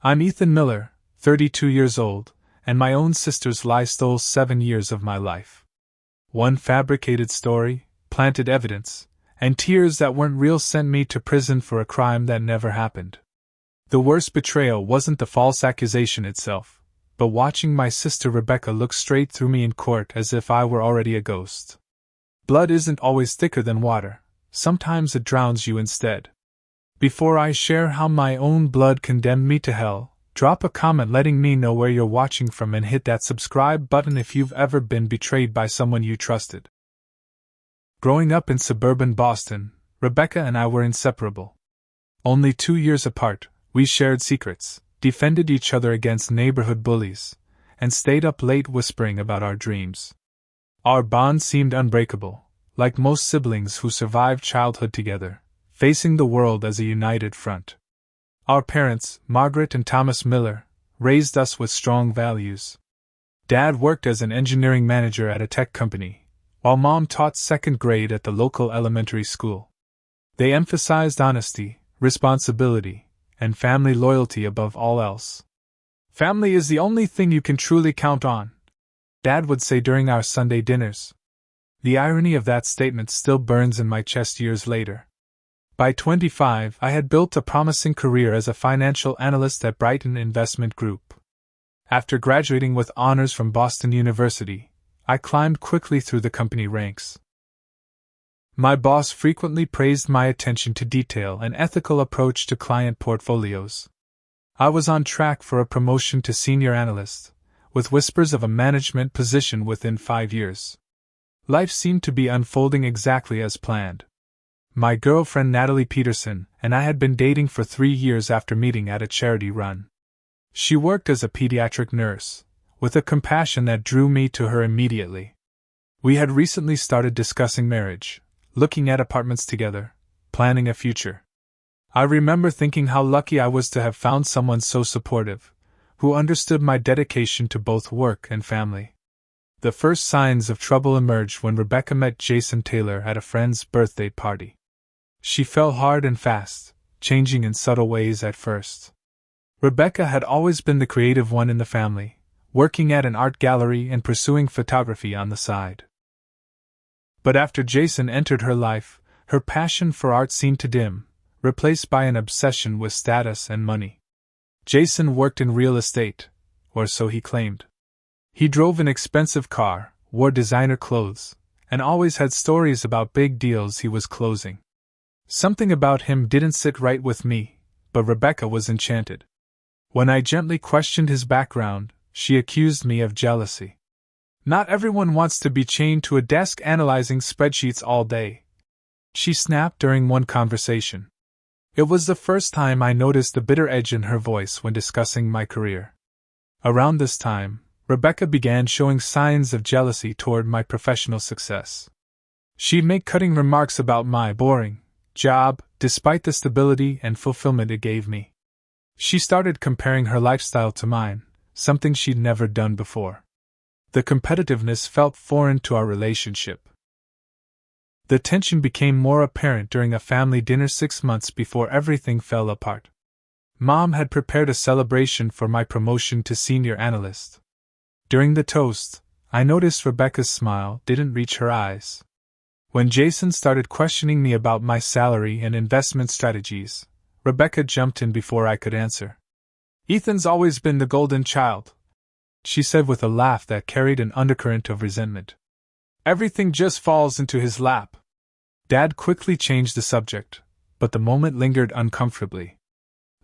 I'm Ethan Miller, 32 years old, and my own sister's lie stole 7 years of my life. One fabricated story, planted evidence, and tears that weren't real sent me to prison for a crime that never happened. The worst betrayal wasn't the false accusation itself, but watching my sister Rebecca look straight through me in court as if I were already a ghost. Blood isn't always thicker than water, sometimes it drowns you instead. Before I share how my own blood condemned me to hell, drop a comment letting me know where you're watching from and hit that subscribe button if you've ever been betrayed by someone you trusted. Growing up in suburban Boston, Rebecca and I were inseparable. Only 2 years apart, we shared secrets, defended each other against neighborhood bullies, and stayed up late whispering about our dreams. Our bond seemed unbreakable, like most siblings who survived childhood together, facing the world as a united front. Our parents, Margaret and Thomas Miller, raised us with strong values. Dad worked as an engineering manager at a tech company, while Mom taught second grade at the local elementary school. They emphasized honesty, responsibility, and family loyalty above all else. "Family is the only thing you can truly count on," Dad would say during our Sunday dinners. The irony of that statement still burns in my chest years later. By 25, I had built a promising career as a financial analyst at Brighton Investment Group. After graduating with honors from Boston University, I climbed quickly through the company ranks. My boss frequently praised my attention to detail and ethical approach to client portfolios. I was on track for a promotion to senior analyst, with whispers of a management position within 5 years. Life seemed to be unfolding exactly as planned. My girlfriend Natalie Peterson and I had been dating for 3 years after meeting at a charity run. She worked as a pediatric nurse, with a compassion that drew me to her immediately. We had recently started discussing marriage, looking at apartments together, planning a future. I remember thinking how lucky I was to have found someone so supportive, who understood my dedication to both work and family. The first signs of trouble emerged when Rebecca met Jason Taylor at a friend's birthday party. She fell hard and fast, changing in subtle ways at first. Rebecca had always been the creative one in the family, working at an art gallery and pursuing photography on the side. But after Jason entered her life, her passion for art seemed to dim, replaced by an obsession with status and money. Jason worked in real estate, or so he claimed. He drove an expensive car, wore designer clothes, and always had stories about big deals he was closing. Something about him didn't sit right with me, but Rebecca was enchanted. When I gently questioned his background, she accused me of jealousy. "Not everyone wants to be chained to a desk analyzing spreadsheets all day," she snapped during one conversation. It was the first time I noticed the bitter edge in her voice when discussing my career. Around this time, Rebecca began showing signs of jealousy toward my professional success. She'd make cutting remarks about my boring job, despite the stability and fulfillment it gave me. She started comparing her lifestyle to mine, something she'd never done before. The competitiveness felt foreign to our relationship. The tension became more apparent during a family dinner 6 months before everything fell apart. Mom had prepared a celebration for my promotion to senior analyst. During the toast, I noticed Rebecca's smile didn't reach her eyes. When Jason started questioning me about my salary and investment strategies, Rebecca jumped in before I could answer. "Ethan's always been the golden child," she said with a laugh that carried an undercurrent of resentment. "Everything just falls into his lap." Dad quickly changed the subject, but the moment lingered uncomfortably.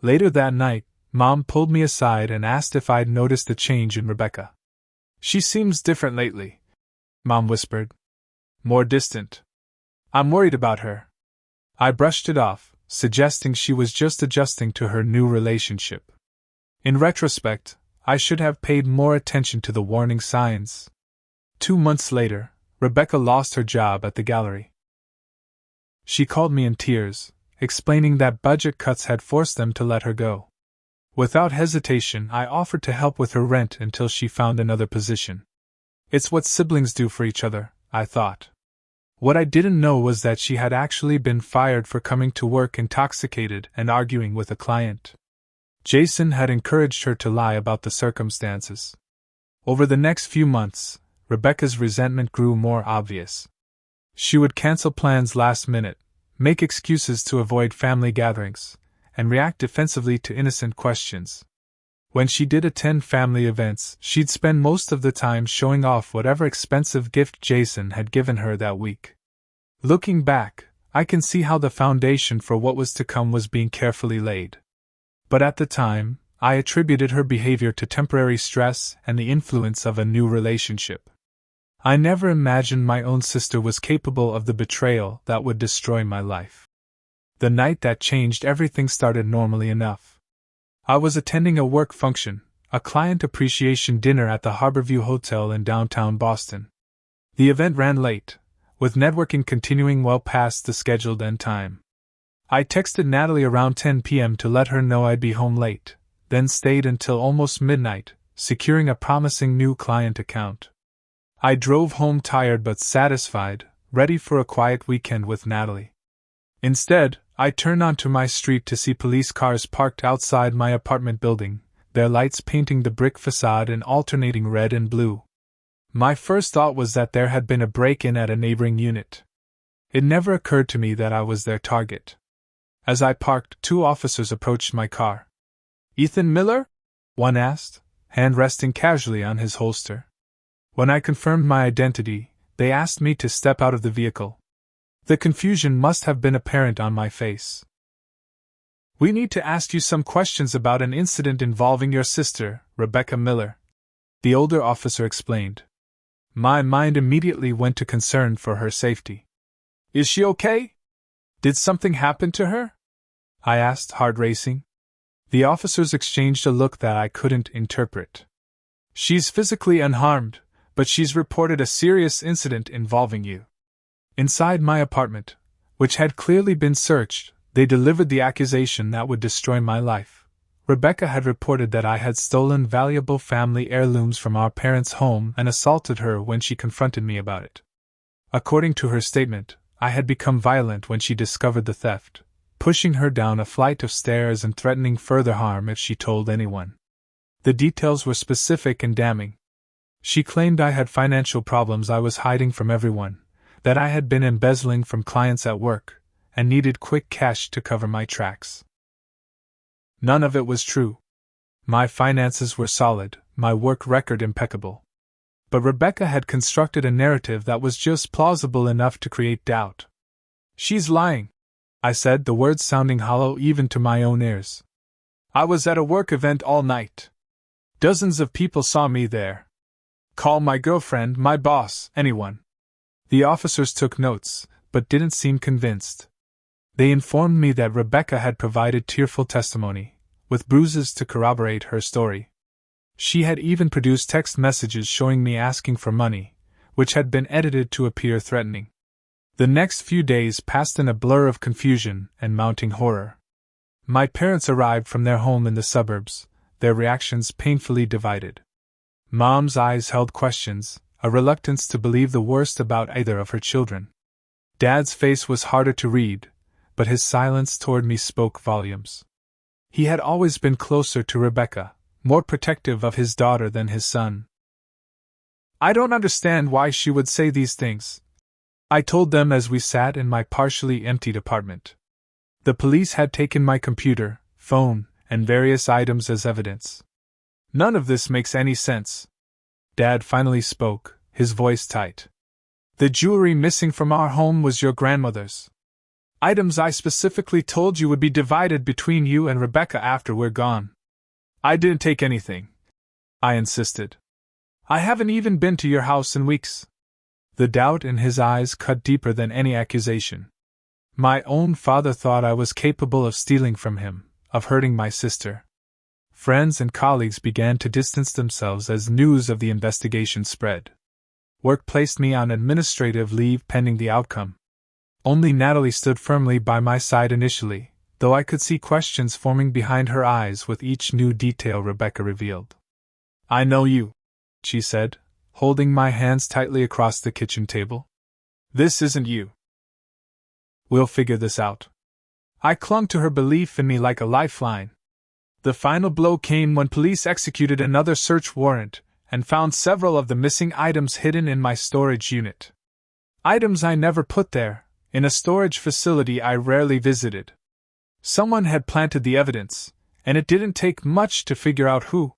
Later that night, Mom pulled me aside and asked if I'd noticed a change in Rebecca. "She seems different lately," Mom whispered. "More distant. I'm worried about her." I brushed it off, suggesting she was just adjusting to her new relationship. In retrospect, I should have paid more attention to the warning signs. 2 months later, Rebecca lost her job at the gallery. She called me in tears, explaining that budget cuts had forced them to let her go. Without hesitation, I offered to help with her rent until she found another position. It's what siblings do for each other, I thought. What I didn't know was that she had actually been fired for coming to work intoxicated and arguing with a client. Jason had encouraged her to lie about the circumstances. Over the next few months, Rebecca's resentment grew more obvious. She would cancel plans last minute, make excuses to avoid family gatherings, and react defensively to innocent questions. When she did attend family events, she'd spend most of the time showing off whatever expensive gift Jason had given her that week. Looking back, I can see how the foundation for what was to come was being carefully laid. But at the time, I attributed her behavior to temporary stress and the influence of a new relationship. I never imagined my own sister was capable of the betrayal that would destroy my life. The night that changed everything started normally enough. I was attending a work function, a client appreciation dinner at the Harborview Hotel in downtown Boston. The event ran late, with networking continuing well past the scheduled end time. I texted Natalie around 10 p.m. to let her know I'd be home late, then stayed until almost midnight, securing a promising new client account. I drove home tired but satisfied, ready for a quiet weekend with Natalie. Instead, I turned onto my street to see police cars parked outside my apartment building, their lights painting the brick facade in alternating red and blue. My first thought was that there had been a break-in at a neighboring unit. It never occurred to me that I was their target. As I parked, 2 officers approached my car. "Ethan Miller?" one asked, hand resting casually on his holster. When I confirmed my identity, they asked me to step out of the vehicle. The confusion must have been apparent on my face. "We need to ask you some questions about an incident involving your sister, Rebecca Miller," the older officer explained. My mind immediately went to concern for her safety. "Is she okay? Did something happen to her?" I asked, heart racing. The officers exchanged a look that I couldn't interpret. "She's physically unharmed, but she's reported a serious incident involving you." Inside my apartment, which had clearly been searched, they delivered the accusation that would destroy my life. Rebecca had reported that I had stolen valuable family heirlooms from our parents' home and assaulted her when she confronted me about it. According to her statement, I had become violent when she discovered the theft, pushing her down a flight of stairs and threatening further harm if she told anyone. The details were specific and damning. She claimed I had financial problems I was hiding from everyone, that I had been embezzling from clients at work, and needed quick cash to cover my tracks. None of it was true. My finances were solid, my work record impeccable. But Rebecca had constructed a narrative that was just plausible enough to create doubt. "She's lying," I said, the words sounding hollow even to my own ears. "I was at a work event all night. Dozens of people saw me there. Call my girlfriend, my boss, anyone." The officers took notes, but didn't seem convinced. They informed me that Rebecca had provided tearful testimony, with bruises to corroborate her story. She had even produced text messages showing me asking for money, which had been edited to appear threatening. The next few days passed in a blur of confusion and mounting horror. My parents arrived from their home in the suburbs, their reactions painfully divided. Mom's eyes held questions, a reluctance to believe the worst about either of her children. Dad's face was harder to read, but his silence toward me spoke volumes. He had always been closer to Rebecca, more protective of his daughter than his son. "I don't understand why she would say these things," I told them as we sat in my partially emptied apartment. The police had taken my computer, phone, and various items as evidence. "None of this makes any sense." Dad finally spoke, his voice tight. "The jewelry missing from our home was your grandmother's. Items I specifically told you would be divided between you and Rebecca after we're gone. I didn't take anything," I insisted. "I haven't even been to your house in weeks." The doubt in his eyes cut deeper than any accusation. My own father thought I was capable of stealing from him, of hurting my sister. Friends and colleagues began to distance themselves as news of the investigation spread. Work placed me on administrative leave pending the outcome. Only Natalie stood firmly by my side initially, though I could see questions forming behind her eyes with each new detail Rebecca revealed. "I know you," she said, holding my hands tightly across the kitchen table. "This isn't you. We'll figure this out." I clung to her belief in me like a lifeline. The final blow came when police executed another search warrant and found several of the missing items hidden in my storage unit. Items I never put there, in a storage facility I rarely visited. Someone had planted the evidence, and it didn't take much to figure out who.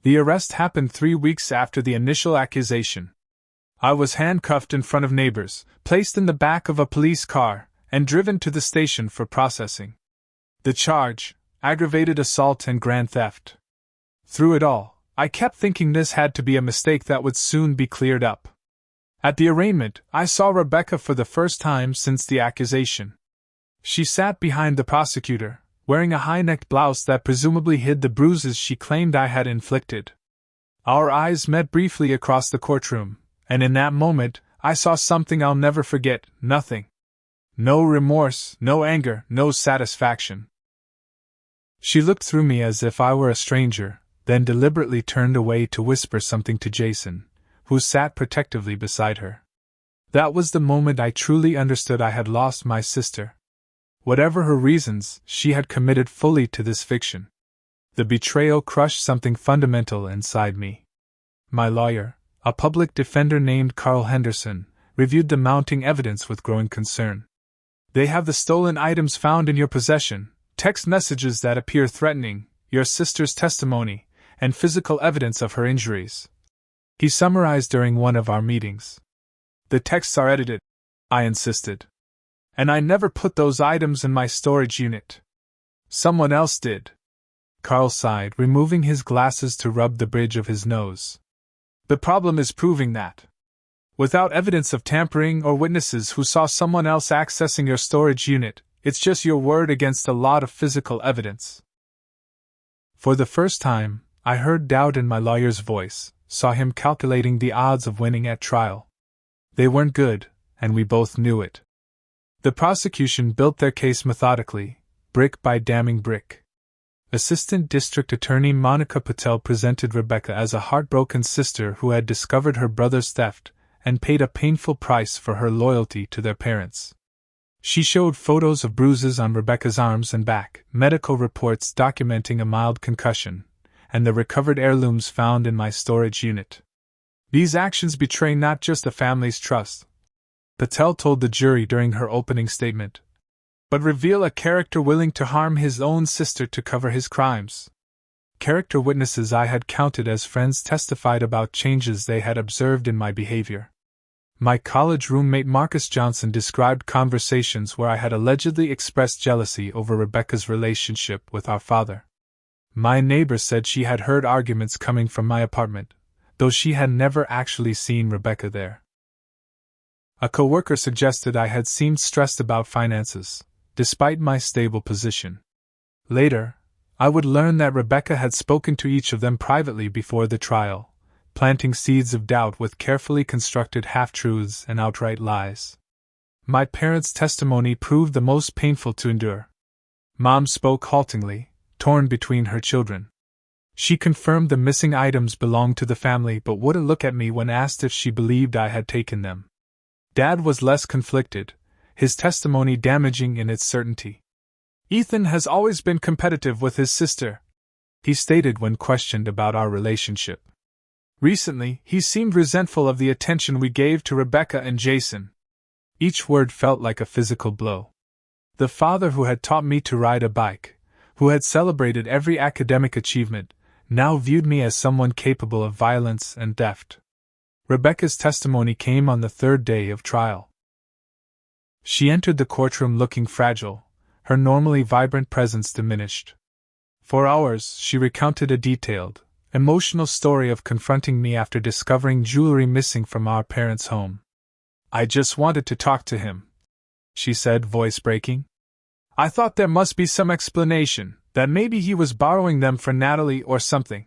The arrest happened 3 weeks after the initial accusation. I was handcuffed in front of neighbors, placed in the back of a police car, and driven to the station for processing. The charge: aggravated assault and grand theft. Through it all, I kept thinking this had to be a mistake that would soon be cleared up. At the arraignment, I saw Rebecca for the first time since the accusation. She sat behind the prosecutor, wearing a high-necked blouse that presumably hid the bruises she claimed I had inflicted. Our eyes met briefly across the courtroom, and in that moment, I saw something I'll never forget: nothing. No remorse, no anger, no satisfaction. She looked through me as if I were a stranger, then deliberately turned away to whisper something to Jason, who sat protectively beside her. That was the moment I truly understood I had lost my sister. Whatever her reasons, she had committed fully to this fiction. The betrayal crushed something fundamental inside me. My lawyer, a public defender named Carl Henderson, reviewed the mounting evidence with growing concern. They have the stolen items found in your possession, text messages that appear threatening, your sister's testimony, and physical evidence of her injuries, he summarized during one of our meetings. The texts are edited, I insisted. And I never put those items in my storage unit. Someone else did. Carl sighed, removing his glasses to rub the bridge of his nose. The problem is proving that. Without evidence of tampering or witnesses who saw someone else accessing your storage unit, it's just your word against a lot of physical evidence. For the first time, I heard doubt in my lawyer's voice, saw him calculating the odds of winning at trial. They weren't good, and we both knew it. The prosecution built their case methodically, brick by damning brick. Assistant District Attorney Monica Patel presented Rebecca as a heartbroken sister who had discovered her brother's theft and paid a painful price for her loyalty to their parents. She showed photos of bruises on Rebecca's arms and back, medical reports documenting a mild concussion, and the recovered heirlooms found in my storage unit. These actions betray not just the family's trust, Patel told the jury during her opening statement, but reveal a character willing to harm his own sister to cover his crimes. Character witnesses I had counted as friends testified about changes they had observed in my behavior. My college roommate Marcus Johnson described conversations where I had allegedly expressed jealousy over Rebecca's relationship with our father. My neighbor said she had heard arguments coming from my apartment, though she had never actually seen Rebecca there. A coworker suggested I had seemed stressed about finances, despite my stable position. Later, I would learn that Rebecca had spoken to each of them privately before the trial, planting seeds of doubt with carefully constructed half-truths and outright lies. My parents' testimony proved the most painful to endure. Mom spoke haltingly, torn between her children. She confirmed the missing items belonged to the family but wouldn't look at me when asked if she believed I had taken them. Dad was less conflicted, his testimony damaging in its certainty. Ethan has always been competitive with his sister, he stated when questioned about our relationship. Recently, he seemed resentful of the attention we gave to Rebecca and Jason. Each word felt like a physical blow. The father who had taught me to ride a bike, who had celebrated every academic achievement, now viewed me as someone capable of violence and theft. Rebecca's testimony came on the third day of trial. She entered the courtroom looking fragile, her normally vibrant presence diminished. For hours, she recounted a detailed, emotional story of confronting me after discovering jewelry missing from our parents' home. I just wanted to talk to him, she said, voice breaking. I thought there must be some explanation, that maybe he was borrowing them for Natalie or something.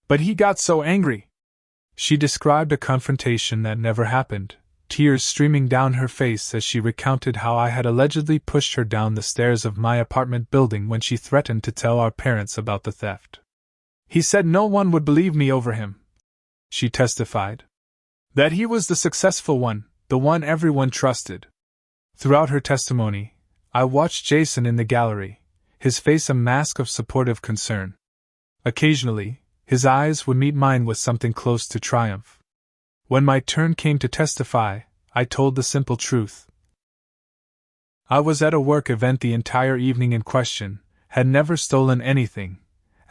But he got so angry. She described a confrontation that never happened, tears streaming down her face as she recounted how I had allegedly pushed her down the stairs of my apartment building when she threatened to tell our parents about the theft. He said no one would believe me over him, she testified. That he was the successful one, the one everyone trusted. Throughout her testimony, I watched Jason in the gallery, his face a mask of supportive concern. Occasionally, his eyes would meet mine with something close to triumph. When my turn came to testify, I told the simple truth. I was at a work event the entire evening in question, had never stolen anything,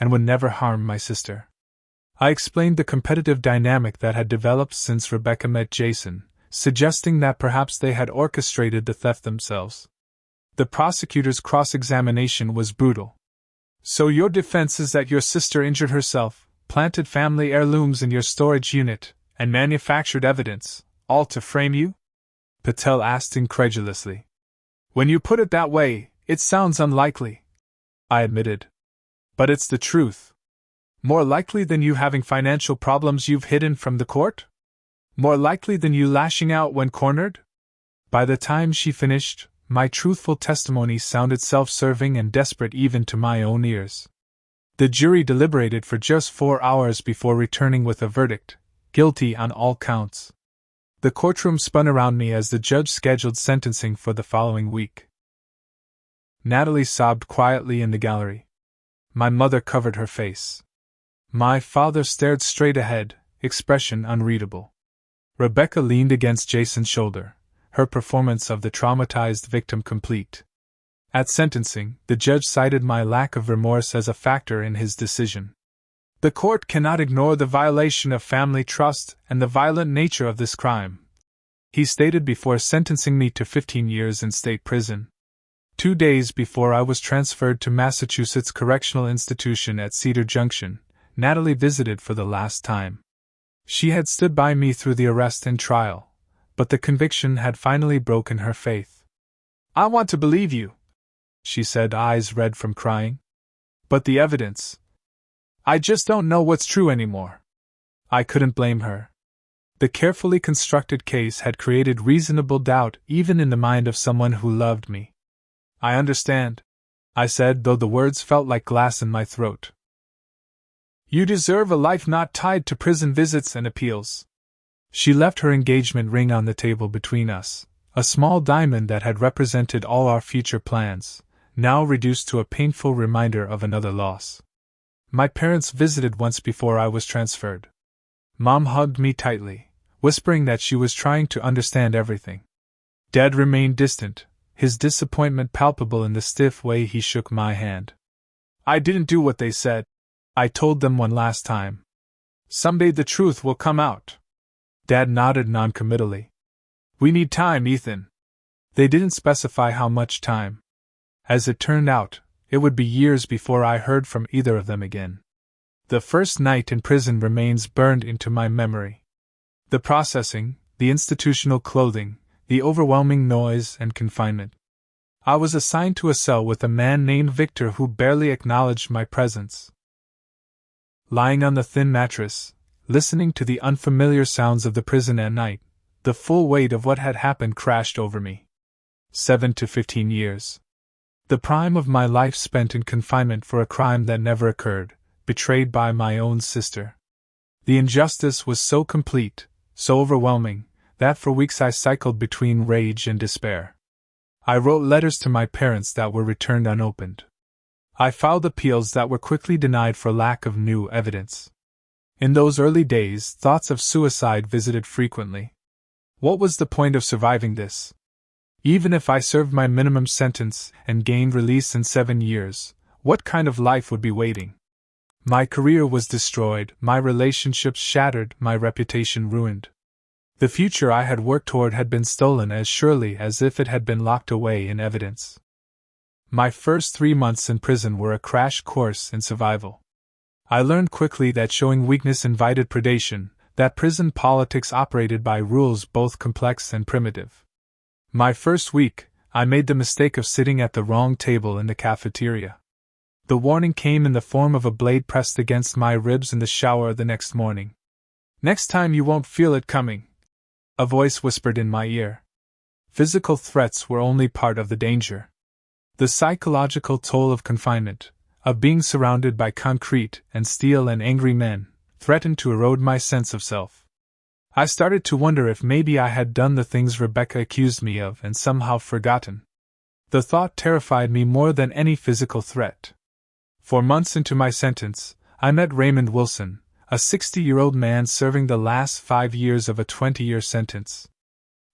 and would never harm my sister. I explained the competitive dynamic that had developed since Rebecca met Jason, suggesting that perhaps they had orchestrated the theft themselves. The prosecutor's cross-examination was brutal. So your defense is that your sister injured herself, planted family heirlooms in your storage unit, and manufactured evidence, all to frame you? Patel asked incredulously. When you put it that way, it sounds unlikely, I admitted. But it's the truth. More likely than you having financial problems you've hidden from the court? More likely than you lashing out when cornered? By the time she finished, my truthful testimony sounded self-serving and desperate even to my own ears. The jury deliberated for just 4 hours before returning with a verdict, guilty on all counts. The courtroom spun around me as the judge scheduled sentencing for the following week. Natalie sobbed quietly in the gallery. My mother covered her face. My father stared straight ahead, expression unreadable. Rebecca leaned against Jason's shoulder, her performance of the traumatized victim complete. At sentencing, the judge cited my lack of remorse as a factor in his decision. The court cannot ignore the violation of family trust and the violent nature of this crime, he stated before sentencing me to 15 years in state prison. 2 days before I was transferred to Massachusetts Correctional Institution at Cedar Junction, Natalie visited for the last time. She had stood by me through the arrest and trial, but the conviction had finally broken her faith. I want to believe you, she said, eyes red from crying. But the evidence. I just don't know what's true anymore. I couldn't blame her. The carefully constructed case had created reasonable doubt even in the mind of someone who loved me. I understand, I said, though the words felt like glass in my throat. You deserve a life not tied to prison visits and appeals. She left her engagement ring on the table between us, a small diamond that had represented all our future plans, now reduced to a painful reminder of another loss. My parents visited once before I was transferred. Mom hugged me tightly, whispering that she was trying to understand everything. Dad remained distant, his disappointment palpable in the stiff way he shook my hand. I didn't do what they said, I told them one last time. Someday the truth will come out. Dad nodded noncommittally. We need time, Ethan. They didn't specify how much time. As it turned out, it would be years before I heard from either of them again. The first night in prison remains burned into my memory. The processing, the institutional clothing, the overwhelming noise and confinement. I was assigned to a cell with a man named Victor who barely acknowledged my presence. Lying on the thin mattress, listening to the unfamiliar sounds of the prison at night, the full weight of what had happened crashed over me. 7 to 15 years. The prime of my life spent in confinement for a crime that never occurred, betrayed by my own sister. The injustice was so complete, so overwhelming, that for weeks I cycled between rage and despair. I wrote letters to my parents that were returned unopened. I filed appeals that were quickly denied for lack of new evidence. In those early days, thoughts of suicide visited frequently. What was the point of surviving this? Even if I served my minimum sentence and gained release in 7 years, what kind of life would be waiting? My career was destroyed, my relationships shattered, my reputation ruined. The future I had worked toward had been stolen as surely as if it had been locked away in evidence. My first 3 months in prison were a crash course in survival. I learned quickly that showing weakness invited predation, that prison politics operated by rules both complex and primitive. My first week, I made the mistake of sitting at the wrong table in the cafeteria. The warning came in the form of a blade pressed against my ribs in the shower the next morning. Next time you won't feel it coming, a voice whispered in my ear. Physical threats were only part of the danger. The psychological toll of confinement, of being surrounded by concrete and steel and angry men, threatened to erode my sense of self. I started to wonder if maybe I had done the things Rebecca accused me of and somehow forgotten. The thought terrified me more than any physical threat. 4 months into my sentence, I met Raymond Wilson, a 60-year-old man serving the last 5 years of a 20-year sentence.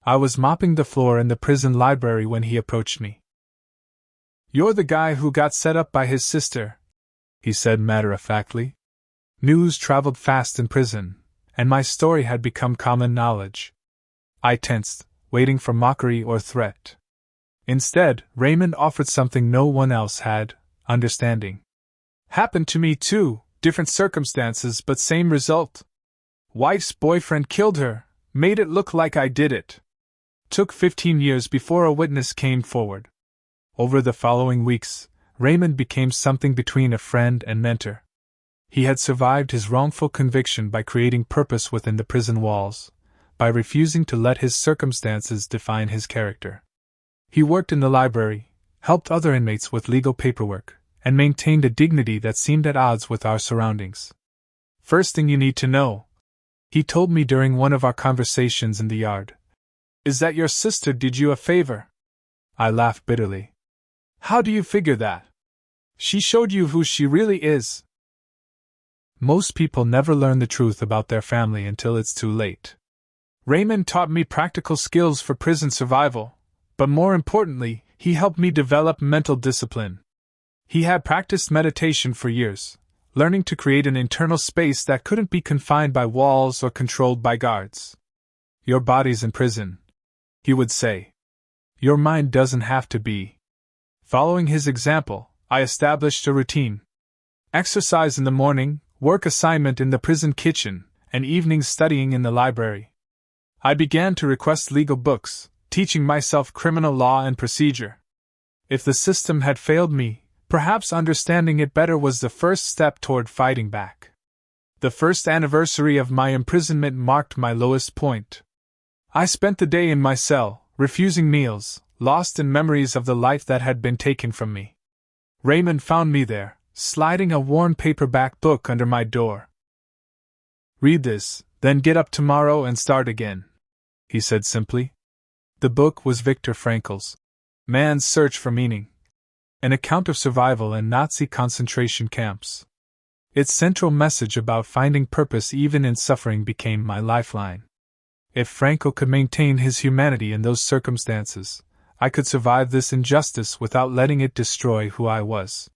I was mopping the floor in the prison library when he approached me. "You're the guy who got set up by his sister," he said matter-of-factly. News traveled fast in prison, and my story had become common knowledge. I tensed, waiting for mockery or threat. Instead, Raymond offered something no one else had: understanding. "Happened to me too, different circumstances but same result. Wife's boyfriend killed her, made it look like I did it. Took 15 years before a witness came forward." Over the following weeks, Raymond became something between a friend and mentor. He had survived his wrongful conviction by creating purpose within the prison walls, by refusing to let his circumstances define his character. He worked in the library, helped other inmates with legal paperwork, and maintained a dignity that seemed at odds with our surroundings. "First thing you need to know," he told me during one of our conversations in the yard, "is that your sister did you a favor." I laughed bitterly. "How do you figure that? She showed you who she really is." Most people never learn the truth about their family until it's too late. Raymond taught me practical skills for prison survival, but more importantly, he helped me develop mental discipline. He had practiced meditation for years, learning to create an internal space that couldn't be confined by walls or controlled by guards. "Your body's in prison," he would say. "Your mind doesn't have to be." Following his example, I established a routine. Exercise in the morning, work assignment in the prison kitchen, and evenings studying in the library. I began to request legal books, teaching myself criminal law and procedure. If the system had failed me, perhaps understanding it better was the first step toward fighting back. The first anniversary of my imprisonment marked my lowest point. I spent the day in my cell, refusing meals, lost in memories of the life that had been taken from me. Raymond found me there, sliding a worn paperback book under my door. "Read this, then get up tomorrow and start again," he said simply. The book was Viktor Frankl's Man's Search for Meaning, an account of survival in Nazi concentration camps. Its central message about finding purpose even in suffering became my lifeline. If Frankl could maintain his humanity in those circumstances, I could survive this injustice without letting it destroy who I was.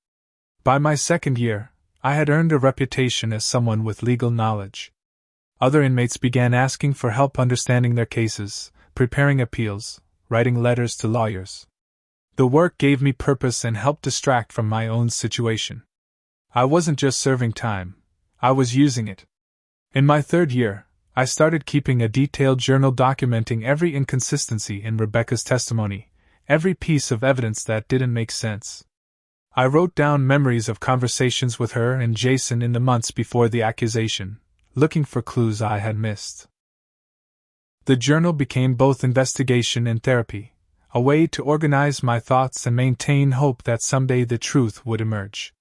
By my second year, I had earned a reputation as someone with legal knowledge. Other inmates began asking for help understanding their cases, preparing appeals, writing letters to lawyers. The work gave me purpose and helped distract from my own situation. I wasn't just serving time, I was using it. In my third year, I started keeping a detailed journal documenting every inconsistency in Rebecca's testimony, every piece of evidence that didn't make sense. I wrote down memories of conversations with her and Jason in the months before the accusation, looking for clues I had missed. The journal became both investigation and therapy, a way to organize my thoughts and maintain hope that someday the truth would emerge.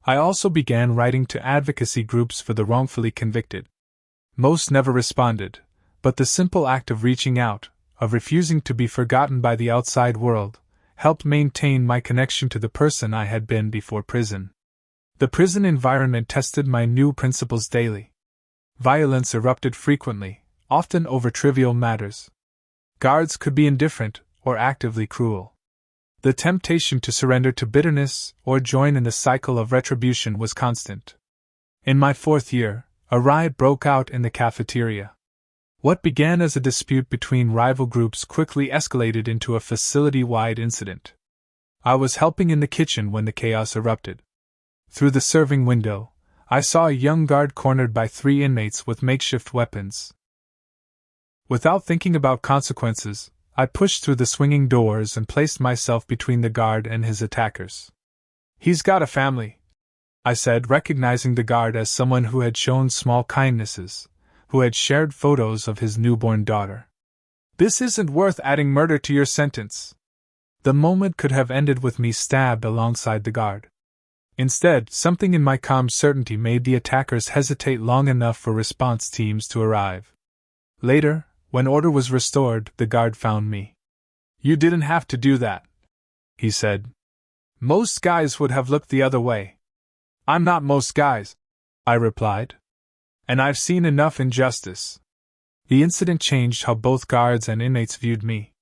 I also began writing to advocacy groups for the wrongfully convicted. Most never responded, but the simple act of reaching out, of refusing to be forgotten by the outside world, helped maintain my connection to the person I had been before prison. The prison environment tested my new principles daily. Violence erupted frequently, often over trivial matters. Guards could be indifferent or actively cruel. The temptation to surrender to bitterness or join in the cycle of retribution was constant. In my fourth year, a riot broke out in the cafeteria. What began as a dispute between rival groups quickly escalated into a facility-wide incident. I was helping in the kitchen when the chaos erupted. Through the serving window, I saw a young guard cornered by 3 inmates with makeshift weapons. Without thinking about consequences, I pushed through the swinging doors and placed myself between the guard and his attackers. "He's got a family," I said, recognizing the guard as someone who had shown small kindnesses, who had shared photos of his newborn daughter. "This isn't worth adding murder to your sentence." The moment could have ended with me stabbed alongside the guard. Instead, something in my calm certainty made the attackers hesitate long enough for response teams to arrive. Later, when order was restored, the guard found me. "You didn't have to do that," he said. Most guys would have looked the other way. I'm not most guys, I replied. And I've seen enough injustice. The incident changed how both guards and inmates viewed me.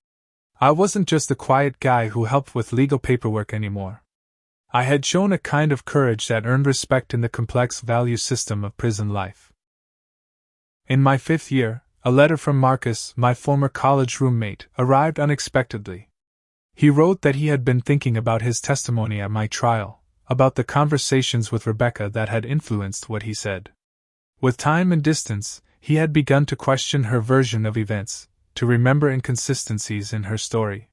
I wasn't just the quiet guy who helped with legal paperwork anymore. I had shown a kind of courage that earned respect in the complex value system of prison life. In my 5th year, a letter from Marcus, my former college roommate, arrived unexpectedly. He wrote that he had been thinking about his testimony at my trial, about the conversations with Rebecca that had influenced what he said. With time and distance, he had begun to question her version of events, to remember inconsistencies in her story.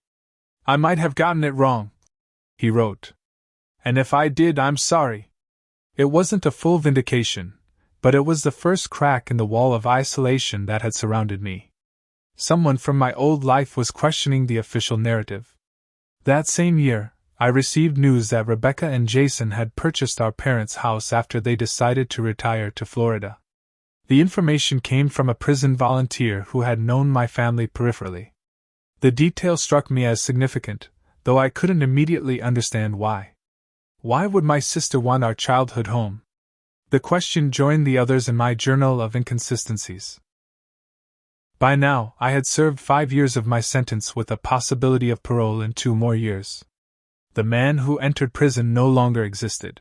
I might have gotten it wrong, he wrote. And if I did, I'm sorry. It wasn't a full vindication, but it was the first crack in the wall of isolation that had surrounded me. Someone from my old life was questioning the official narrative. That same year, I received news that Rebecca and Jason had purchased our parents' house after they decided to retire to Florida. The information came from a prison volunteer who had known my family peripherally. The detail struck me as significant, though I couldn't immediately understand why. Why would my sister want our childhood home? The question joined the others in my journal of inconsistencies. By now, I had served 5 years of my sentence with a possibility of parole in 2 more years. The man who entered prison no longer existed.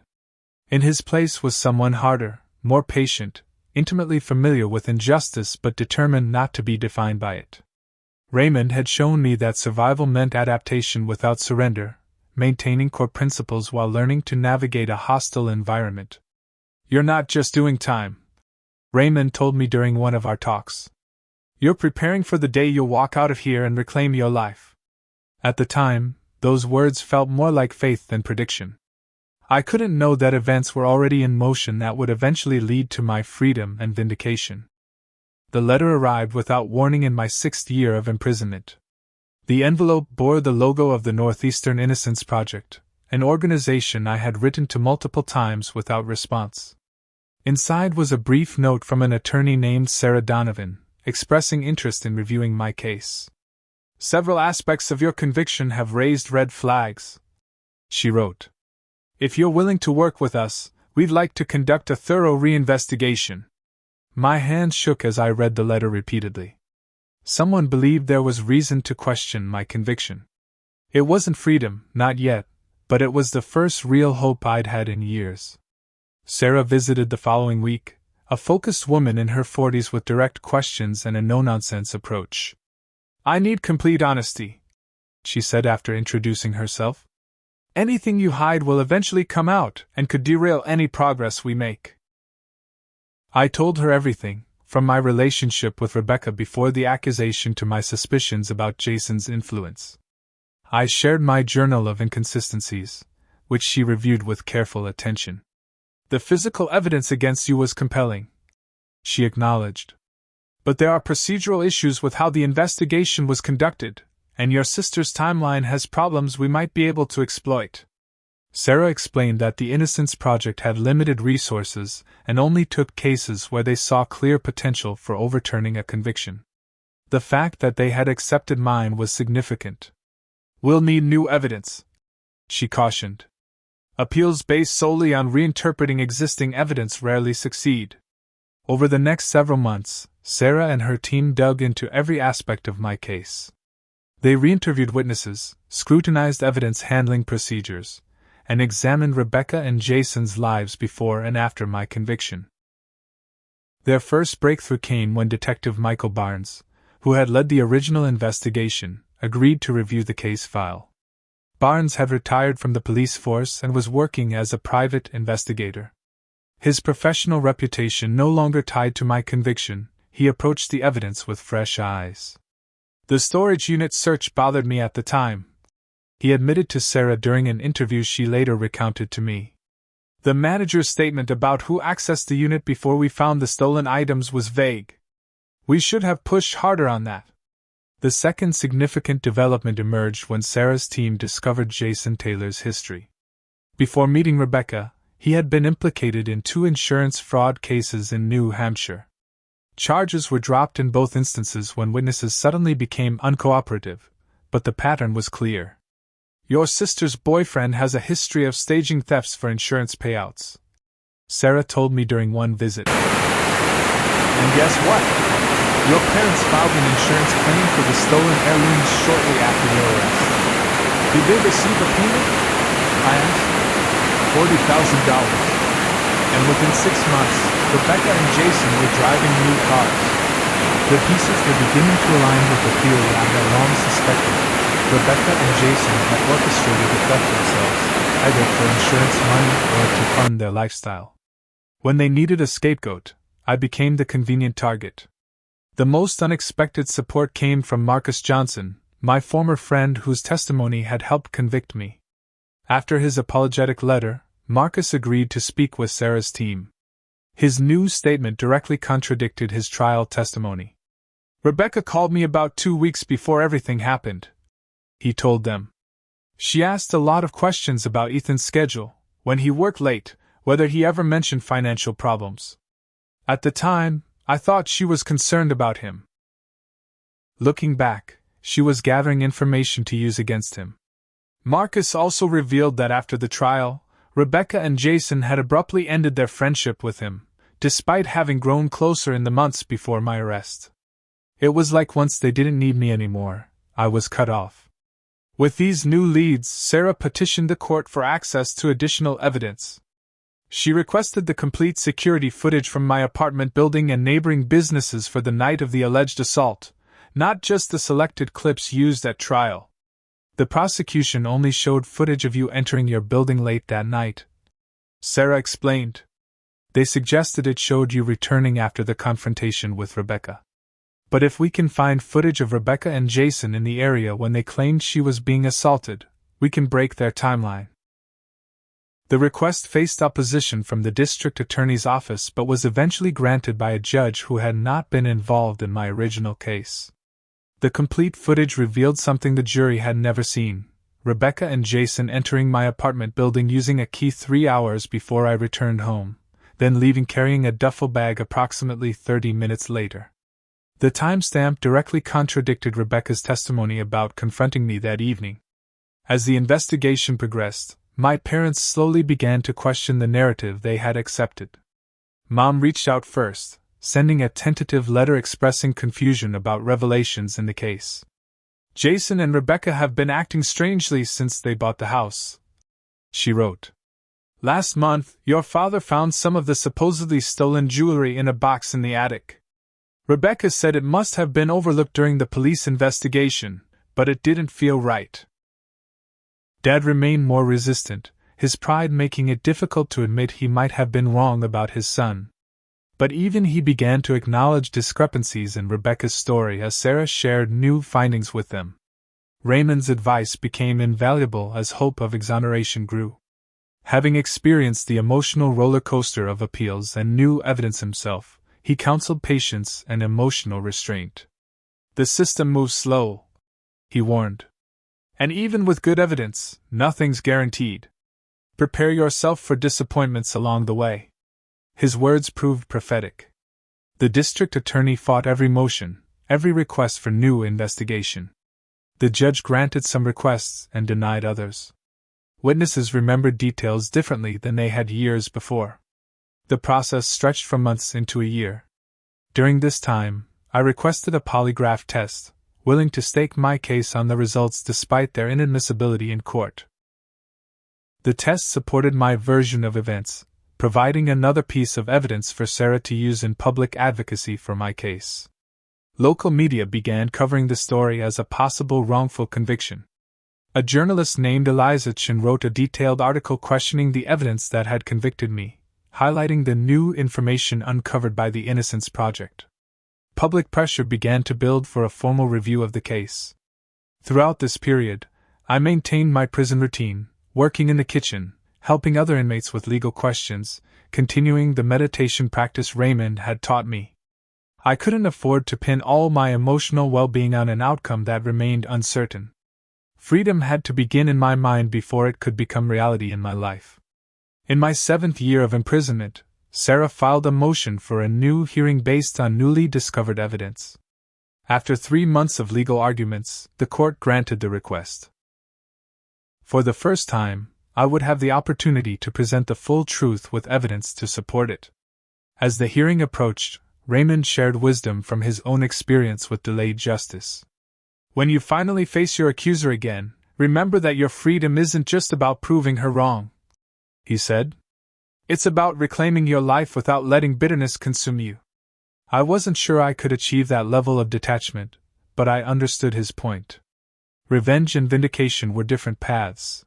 In his place was someone harder, more patient, intimately familiar with injustice but determined not to be defined by it. Raymond had shown me that survival meant adaptation without surrender, maintaining core principles while learning to navigate a hostile environment. You're not just doing time, Raymond told me during one of our talks. You're preparing for the day you'll walk out of here and reclaim your life. At the time, those words felt more like faith than prediction. I couldn't know that events were already in motion that would eventually lead to my freedom and vindication. The letter arrived without warning in my 6th year of imprisonment. The envelope bore the logo of the Northeastern Innocence Project, an organization I had written to multiple times without response. Inside was a brief note from an attorney named Sarah Donovan, expressing interest in reviewing my case. Several aspects of your conviction have raised red flags, she wrote. If you're willing to work with us, we'd like to conduct a thorough reinvestigation. My hand shook as I read the letter repeatedly. Someone believed there was reason to question my conviction. It wasn't freedom, not yet, but it was the first real hope I'd had in years. Sarah visited the following week, a focused woman in her 40s with direct questions and a no-nonsense approach. I need complete honesty, she said after introducing herself. Anything you hide will eventually come out and could derail any progress we make. I told her everything, from my relationship with Rebecca before the accusation to my suspicions about Jason's influence. I shared my journal of inconsistencies, which she reviewed with careful attention. The physical evidence against you was compelling, she acknowledged. But there are procedural issues with how the investigation was conducted, and your sister's timeline has problems we might be able to exploit. Sarah explained that the Innocence Project had limited resources and only took cases where they saw clear potential for overturning a conviction. The fact that they had accepted mine was significant. We'll need new evidence, she cautioned. Appeals based solely on reinterpreting existing evidence rarely succeed. Over the next several months, Sarah and her team dug into every aspect of my case. They re-interviewed witnesses, scrutinized evidence handling procedures, and examined Rebecca and Jason's lives before and after my conviction. Their first breakthrough came when Detective Michael Barnes, who had led the original investigation, agreed to review the case file. Barnes had retired from the police force and was working as a private investigator. His professional reputation no longer tied to my conviction, he approached the evidence with fresh eyes. The storage unit search bothered me at the time, he admitted to Sarah during an interview she later recounted to me. The manager's statement about who accessed the unit before we found the stolen items was vague. We should have pushed harder on that. The second significant development emerged when Sarah's team discovered Jason Taylor's history. Before meeting Rebecca, he had been implicated in 2 insurance fraud cases in New Hampshire. Charges were dropped in both instances when witnesses suddenly became uncooperative, but the pattern was clear. Your sister's boyfriend has a history of staging thefts for insurance payouts, Sarah told me during one visit. And guess what? Your parents filed an insurance claim for the stolen heirlooms shortly after your arrest. Did they receive a payment? I asked. $40,000. And within 6 months, Rebecca and Jason were driving new cars. The pieces were beginning to align with the theory I had long suspected. Rebecca and Jason had orchestrated the theft themselves, either for insurance money or to fund their lifestyle. When they needed a scapegoat, I became the convenient target. The most unexpected support came from Marcus Johnson, my former friend whose testimony had helped convict me. After his apologetic letter, Marcus agreed to speak with Sarah's team. His new statement directly contradicted his trial testimony. Rebecca called me about 2 weeks before everything happened, he told them. She asked a lot of questions about Ethan's schedule, when he worked late, whether he ever mentioned financial problems. At the time, I thought she was concerned about him. Looking back, she was gathering information to use against him. Marcus also revealed that after the trial, Rebecca and Jason had abruptly ended their friendship with him, despite having grown closer in the months before my arrest. It was like once they didn't need me anymore, I was cut off. With these new leads, Sarah petitioned the court for access to additional evidence. She requested the complete security footage from my apartment building and neighboring businesses for the night of the alleged assault, not just the selected clips used at trial. The prosecution only showed footage of you entering your building late that night, Sarah explained. They suggested it showed you returning after the confrontation with Rebecca. But if we can find footage of Rebecca and Jason in the area when they claimed she was being assaulted, we can break their timeline. The request faced opposition from the district attorney's office but was eventually granted by a judge who had not been involved in my original case. The complete footage revealed something the jury had never seen: Rebecca and Jason entering my apartment building using a key 3 hours before I returned home, then leaving carrying a duffel bag approximately 30 minutes later. The timestamp directly contradicted Rebecca's testimony about confronting me that evening. As the investigation progressed, my parents slowly began to question the narrative they had accepted. Mom reached out first, sending a tentative letter expressing confusion about revelations in the case. Jason and Rebecca have been acting strangely since they bought the house, she wrote. Last month, your father found some of the supposedly stolen jewelry in a box in the attic. Rebecca said it must have been overlooked during the police investigation, but it didn't feel right. Dad remained more resistant, his pride making it difficult to admit he might have been wrong about his son. But even he began to acknowledge discrepancies in Rebecca's story as Sarah shared new findings with them. Raymond's advice became invaluable as hope of exoneration grew. Having experienced the emotional roller coaster of appeals and new evidence himself, he counseled patience and emotional restraint. The system moves slow, he warned. And even with good evidence, nothing's guaranteed. Prepare yourself for disappointments along the way. His words proved prophetic. The district attorney fought every motion, every request for new investigation. The judge granted some requests and denied others. Witnesses remembered details differently than they had years before. The process stretched from months into a year. During this time, I requested a polygraph test, willing to stake my case on the results despite their inadmissibility in court. The test supported my version of events, providing another piece of evidence for Sarah to use in public advocacy for my case. Local media began covering the story as a possible wrongful conviction. A journalist named Eliza Chin wrote a detailed article questioning the evidence that had convicted me, highlighting the new information uncovered by the Innocence Project. Public pressure began to build for a formal review of the case. Throughout this period, I maintained my prison routine, working in the kitchen, helping other inmates with legal questions, continuing the meditation practice Raymond had taught me. I couldn't afford to pin all my emotional well-being on an outcome that remained uncertain. Freedom had to begin in my mind before it could become reality in my life. In my 7th year of imprisonment, Sarah filed a motion for a new hearing based on newly discovered evidence. After 3 months of legal arguments, the court granted the request. For the first time, I would have the opportunity to present the full truth with evidence to support it. As the hearing approached, Raymond shared wisdom from his own experience with delayed justice. When you finally face your accuser again, remember that your freedom isn't just about proving her wrong, he said. It's about reclaiming your life without letting bitterness consume you. I wasn't sure I could achieve that level of detachment, but I understood his point. Revenge and vindication were different paths.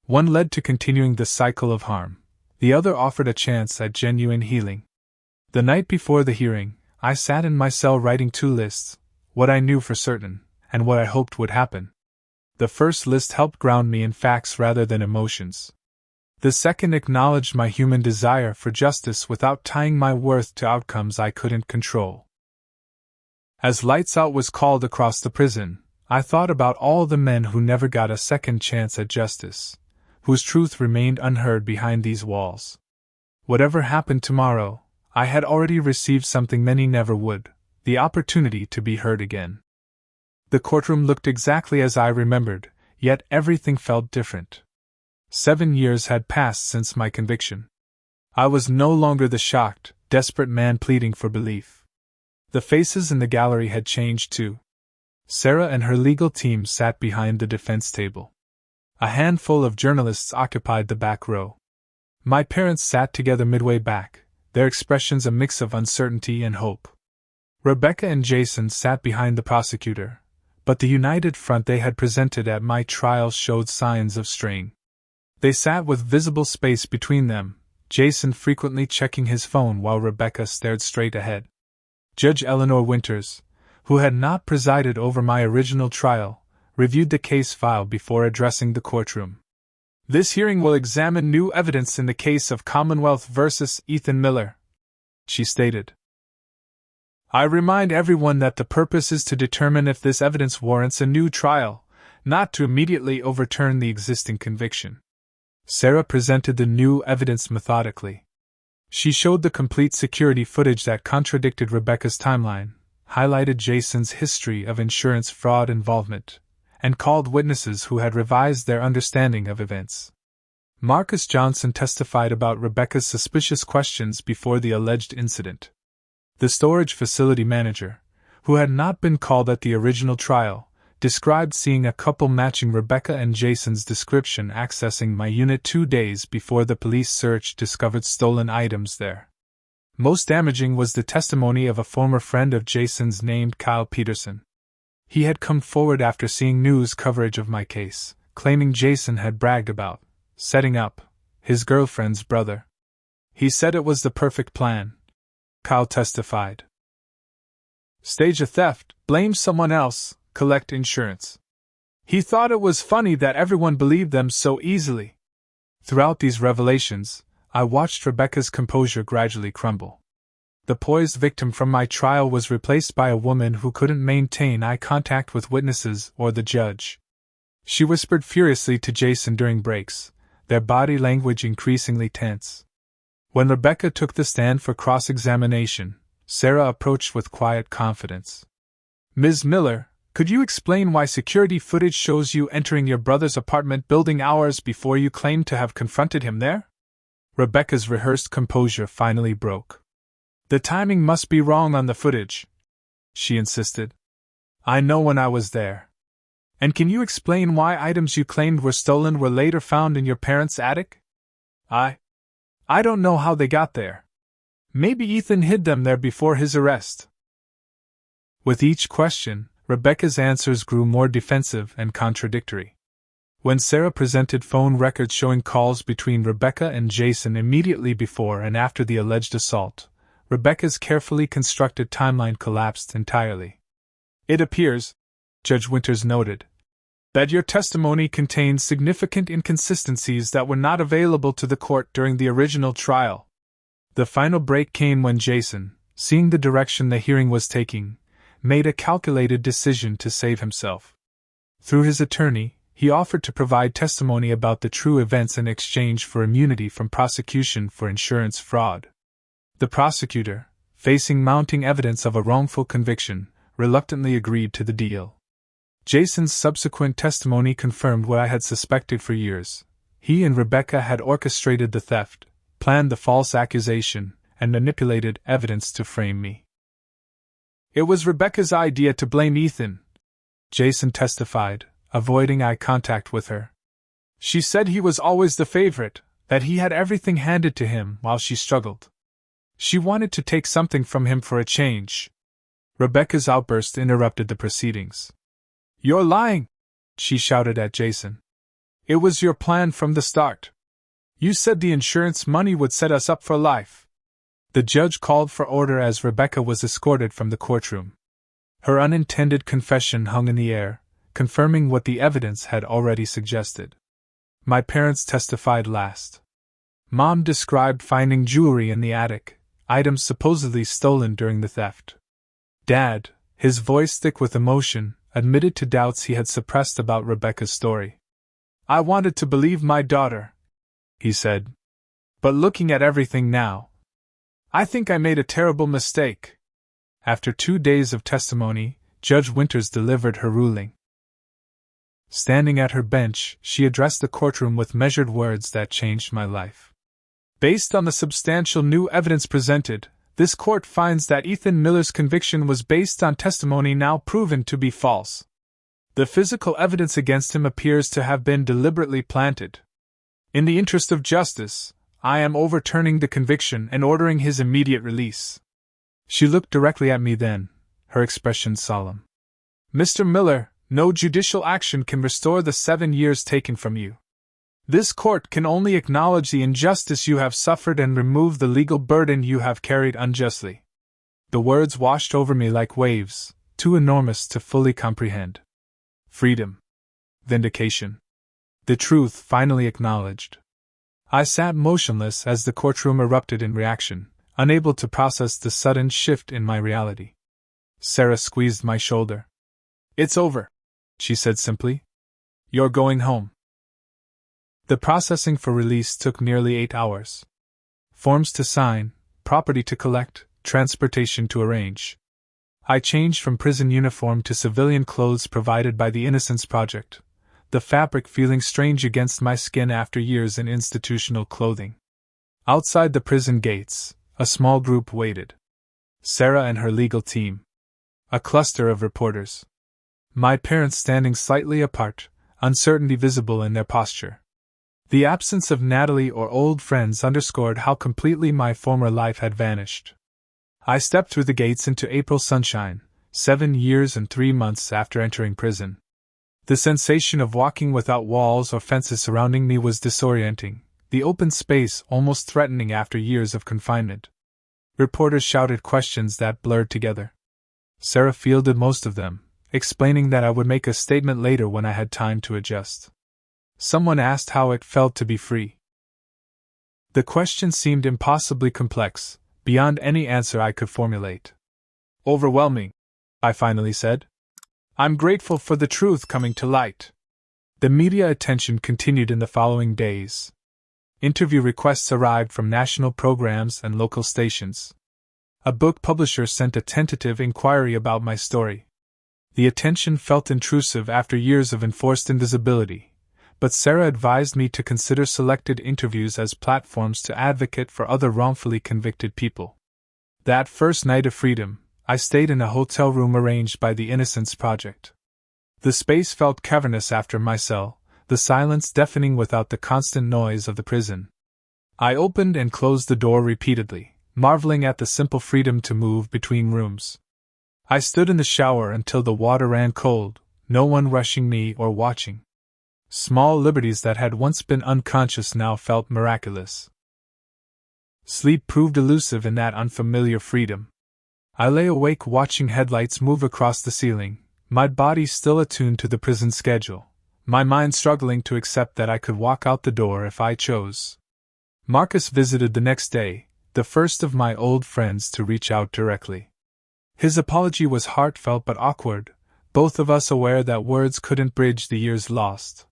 One led to continuing the cycle of harm, the other offered a chance at genuine healing. The night before the hearing, I sat in my cell writing 2 lists, what I knew for certain, and what I hoped would happen. The first list helped ground me in facts rather than emotions. The second acknowledged my human desire for justice without tying my worth to outcomes I couldn't control. As lights out was called across the prison, I thought about all the men who never got a second chance at justice, whose truth remained unheard behind these walls. Whatever happened tomorrow, I had already received something many never would, the opportunity to be heard again. The courtroom looked exactly as I remembered, yet everything felt different. 7 years had passed since my conviction. I was no longer the shocked, desperate man pleading for belief. The faces in the gallery had changed too. Sarah and her legal team sat behind the defense table. A handful of journalists occupied the back row. My parents sat together midway back, their expressions a mix of uncertainty and hope. Rebecca and Jason sat behind the prosecutor, but the united front they had presented at my trial showed signs of straying. They sat with visible space between them, Jason frequently checking his phone while Rebecca stared straight ahead. Judge Eleanor Winters, who had not presided over my original trial, reviewed the case file before addressing the courtroom. This hearing will examine new evidence in the case of Commonwealth versus Ethan Miller, she stated. I remind everyone that the purpose is to determine if this evidence warrants a new trial, not to immediately overturn the existing conviction. Sarah presented the new evidence methodically. She showed the complete security footage that contradicted Rebecca's timeline, highlighted Jason's history of insurance fraud involvement, and called witnesses who had revised their understanding of events. Marcus Johnson testified about Rebecca's suspicious questions before the alleged incident. The storage facility manager, who had not been called at the original trial, described seeing a couple matching Rebecca and Jason's description accessing my unit 2 days before the police search discovered stolen items there. Most damaging was the testimony of a former friend of Jason's named Kyle Peterson. He had come forward after seeing news coverage of my case, claiming Jason had bragged about setting up his girlfriend's brother. He said it was the perfect plan, Kyle testified. Stage a theft, blame someone else, collect insurance. He thought it was funny that everyone believed them so easily. Throughout these revelations, I watched Rebecca's composure gradually crumble. The poised victim from my trial was replaced by a woman who couldn't maintain eye contact with witnesses or the judge. She whispered furiously to Jason during breaks, their body language increasingly tense. When Rebecca took the stand for cross-examination, Sarah approached with quiet confidence. Ms. Miller, could you explain why security footage shows you entering your brother's apartment building hours before you claimed to have confronted him there? Rebecca's rehearsed composure finally broke. The timing must be wrong on the footage, she insisted. I know when I was there. And can you explain why items you claimed were stolen were later found in your parents' attic? I don't know how they got there. Maybe Ethan hid them there before his arrest. With each question, Rebecca's answers grew more defensive and contradictory. When Sarah presented phone records showing calls between Rebecca and Jason immediately before and after the alleged assault, Rebecca's carefully constructed timeline collapsed entirely. It appears, Judge Winters noted, that your testimony contains significant inconsistencies that were not available to the court during the original trial. The final break came when Jason, seeing the direction the hearing was taking, made a calculated decision to save himself. Through his attorney, he offered to provide testimony about the true events in exchange for immunity from prosecution for insurance fraud. The prosecutor, facing mounting evidence of a wrongful conviction, reluctantly agreed to the deal. Jason's subsequent testimony confirmed what I had suspected for years. He and Rebecca had orchestrated the theft, planned the false accusation, and manipulated evidence to frame me. It was Rebecca's idea to blame Ethan, Jason testified, avoiding eye contact with her. She said he was always the favorite, that he had everything handed to him while she struggled. She wanted to take something from him for a change. Rebecca's outburst interrupted the proceedings. "You're lying!" she shouted at Jason. "It was your plan from the start. You said the insurance money would set us up for life." The judge called for order as Rebecca was escorted from the courtroom. Her unintended confession hung in the air, confirming what the evidence had already suggested. My parents testified last. Mom described finding jewelry in the attic, items supposedly stolen during the theft. Dad, his voice thick with emotion, admitted to doubts he had suppressed about Rebecca's story. "I wanted to believe my daughter," he said. "But looking at everything now, I think I made a terrible mistake." After 2 days of testimony, Judge Winters delivered her ruling. Standing at her bench, she addressed the courtroom with measured words that changed my life. "Based on the substantial new evidence presented, this court finds that Ethan Miller's conviction was based on testimony now proven to be false. The physical evidence against him appears to have been deliberately planted. In the interest of justice, I am overturning the conviction and ordering his immediate release." She looked directly at me then, her expression solemn. "Mr. Miller, no judicial action can restore the 7 years taken from you. This court can only acknowledge the injustice you have suffered and remove the legal burden you have carried unjustly." The words washed over me like waves, too enormous to fully comprehend. Freedom. Vindication. The truth finally acknowledged. I sat motionless as the courtroom erupted in reaction, unable to process the sudden shift in my reality. Sarah squeezed my shoulder. "It's over," she said simply. "You're going home." The processing for release took nearly 8 hours. Forms to sign, property to collect, transportation to arrange. I changed from prison uniform to civilian clothes provided by the Innocence Project, the fabric feeling strange against my skin after years in institutional clothing. Outside the prison gates, a small group waited. Sarah and her legal team. A cluster of reporters. My parents standing slightly apart, uncertainty visible in their posture. The absence of Natalie or old friends underscored how completely my former life had vanished. I stepped through the gates into April sunshine, 7 years and 3 months after entering prison. The sensation of walking without walls or fences surrounding me was disorienting, the open space almost threatening after years of confinement. Reporters shouted questions that blurred together. Sarah fielded most of them, explaining that I would make a statement later when I had time to adjust. Someone asked how it felt to be free. The question seemed impossibly complex, beyond any answer I could formulate. "Overwhelming," I finally said. "I'm grateful for the truth coming to light." The media attention continued in the following days. Interview requests arrived from national programs and local stations. A book publisher sent a tentative inquiry about my story. The attention felt intrusive after years of enforced invisibility, but Sarah advised me to consider selected interviews as platforms to advocate for other wrongfully convicted people. That first night of freedom, I stayed in a hotel room arranged by the Innocence Project. The space felt cavernous after my cell, the silence deafening without the constant noise of the prison. I opened and closed the door repeatedly, marveling at the simple freedom to move between rooms. I stood in the shower until the water ran cold, no one rushing me or watching. Small liberties that had once been unconscious now felt miraculous. Sleep proved elusive in that unfamiliar freedom. I lay awake watching headlights move across the ceiling, my body still attuned to the prison schedule, my mind struggling to accept that I could walk out the door if I chose. Marcus visited the next day, the first of my old friends to reach out directly. His apology was heartfelt but awkward, both of us aware that words couldn't bridge the years lost.